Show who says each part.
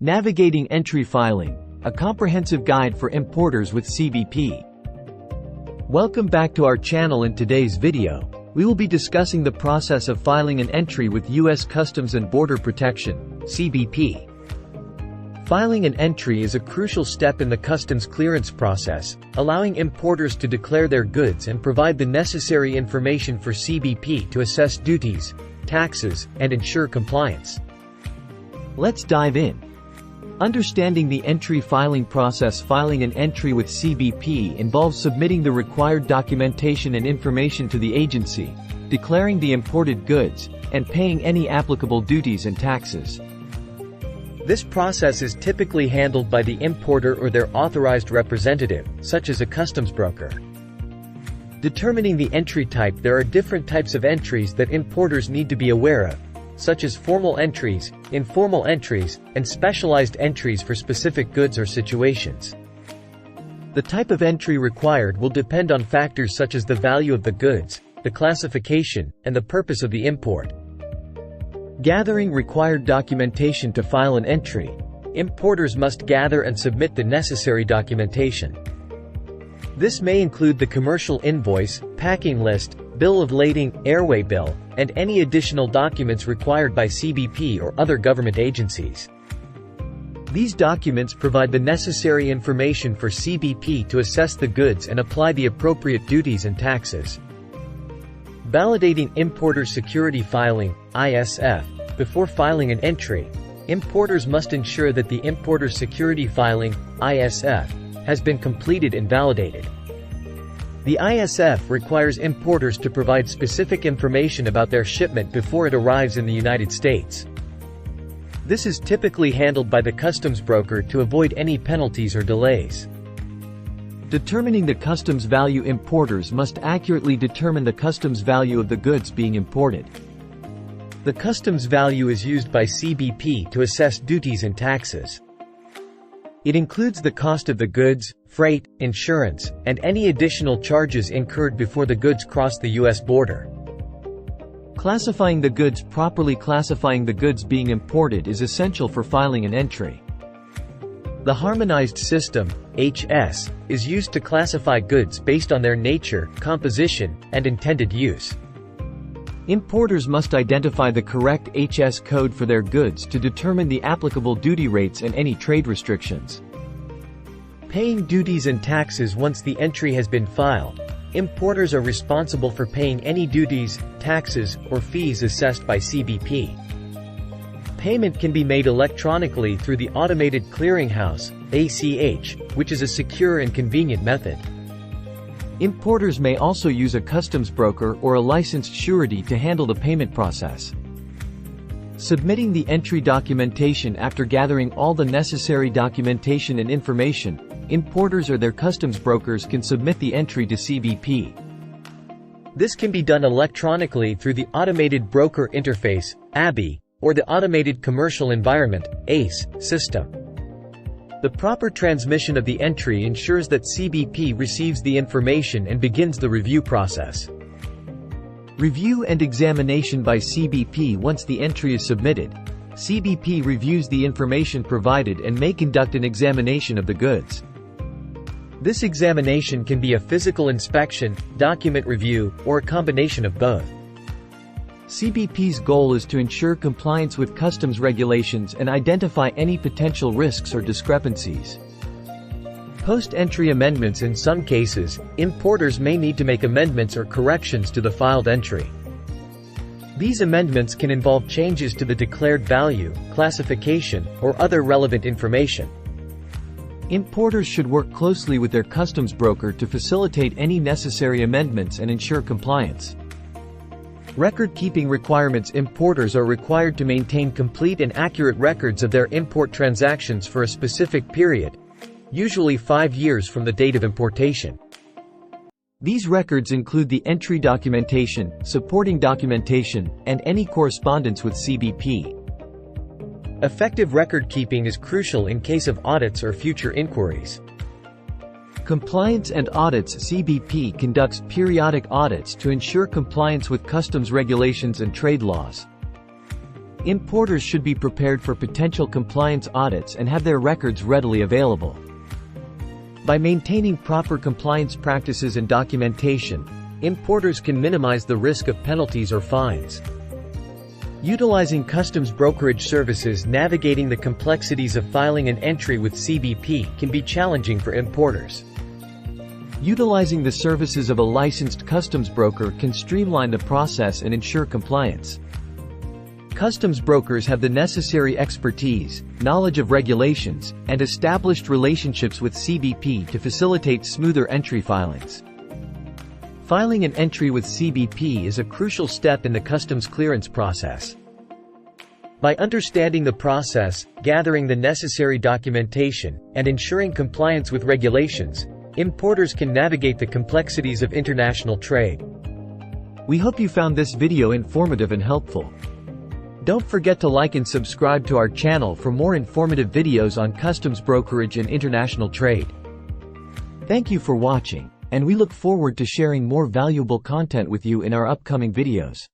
Speaker 1: Navigating Entry Filing, a comprehensive guide for importers with CBP. Welcome back to our channel. In today's video, we will be discussing the process of filing an entry with U.S. Customs and Border Protection, CBP. Filing an entry is a crucial step in the customs clearance process, allowing importers to declare their goods and provide the necessary information for CBP to assess duties, taxes, and ensure compliance. Let's dive in. Understanding the entry filing process. Filing an entry with CBP involves submitting the required documentation and information to the agency, declaring the imported goods, and paying any applicable duties and taxes. This process is typically handled by the importer or their authorized representative, such as a customs broker. Determining the entry type. There are different types of entries that importers need to be aware of, such as formal entries, informal entries, and specialized entries for specific goods or situations. The type of entry required will depend on factors such as the value of the goods, the classification, and the purpose of the import. Gathering required documentation. To file an entry, importers must gather and submit the necessary documentation. This may include the commercial invoice, packing list, bill of lading, airway bill, and any additional documents required by CBP or other government agencies. These documents provide the necessary information for CBP to assess the goods and apply the appropriate duties and taxes. Validating importer security filing, ISF. Before filing an entry, importers must ensure that the importer security filing, ISF, has been completed and validated. The ISF requires importers to provide specific information about their shipment before it arrives in the United States. This is typically handled by the customs broker to avoid any penalties or delays. Determining the customs value. Importers must accurately determine the customs value of the goods being imported. The customs value is used by CBP to assess duties and taxes. It includes the cost of the goods, freight, insurance, and any additional charges incurred before the goods cross the U.S. border. Classifying the goods. Properly classifying the goods being imported is essential for filing an entry. The Harmonized System, HS, is used to classify goods based on their nature, composition, and intended use. Importers must identify the correct HS code for their goods to determine the applicable duty rates and any trade restrictions. Paying duties and taxes. Once the entry has been filed, importers are responsible for paying any duties, taxes, or fees assessed by CBP. Payment can be made electronically through the Automated Clearinghouse, ACH, which is a secure and convenient method. Importers may also use a customs broker or a licensed surety to handle the payment process. Submitting the entry documentation. After gathering all the necessary documentation and information, importers or their customs brokers can submit the entry to CBP. This can be done electronically through the Automated Broker Interface, ABI, or the Automated Commercial Environment, ACE, system. The proper transmission of the entry ensures that CBP receives the information and begins the review process. Review and examination by CBP. Once the entry is submitted, CBP reviews the information provided and may conduct an examination of the goods. This examination can be a physical inspection, document review, or a combination of both. CBP's goal is to ensure compliance with customs regulations and identify any potential risks or discrepancies. Post-entry amendments. In some cases, importers may need to make amendments or corrections to the filed entry. These amendments can involve changes to the declared value, classification, or other relevant information. Importers should work closely with their customs broker to facilitate any necessary amendments and ensure compliance. Record-keeping requirements. Importers are required to maintain complete and accurate records of their import transactions for a specific period, usually 5 years from the date of importation. These records include the entry documentation, supporting documentation, and any correspondence with CBP. Effective record-keeping is crucial in case of audits or future inquiries. Compliance and audits. CBP conducts periodic audits to ensure compliance with customs regulations and trade laws. Importers should be prepared for potential compliance audits and have their records readily available. By maintaining proper compliance practices and documentation, importers can minimize the risk of penalties or fines. Utilizing customs brokerage services navigating the complexities of filing an entry with CBP can be challenging for importers. Utilizing the services of a licensed customs broker can streamline the process and ensure compliance. Customs brokers have the necessary expertise, knowledge of regulations, and established relationships with CBP to facilitate smoother entry filings. Filing an entry with CBP is a crucial step in the customs clearance process. By understanding the process, gathering the necessary documentation, and ensuring compliance with regulations, importers can navigate the complexities of international trade. We hope you found this video informative and helpful. Don't forget to like and subscribe to our channel for more informative videos on customs brokerage and international trade. Thank you for watching, and we look forward to sharing more valuable content with you in our upcoming videos.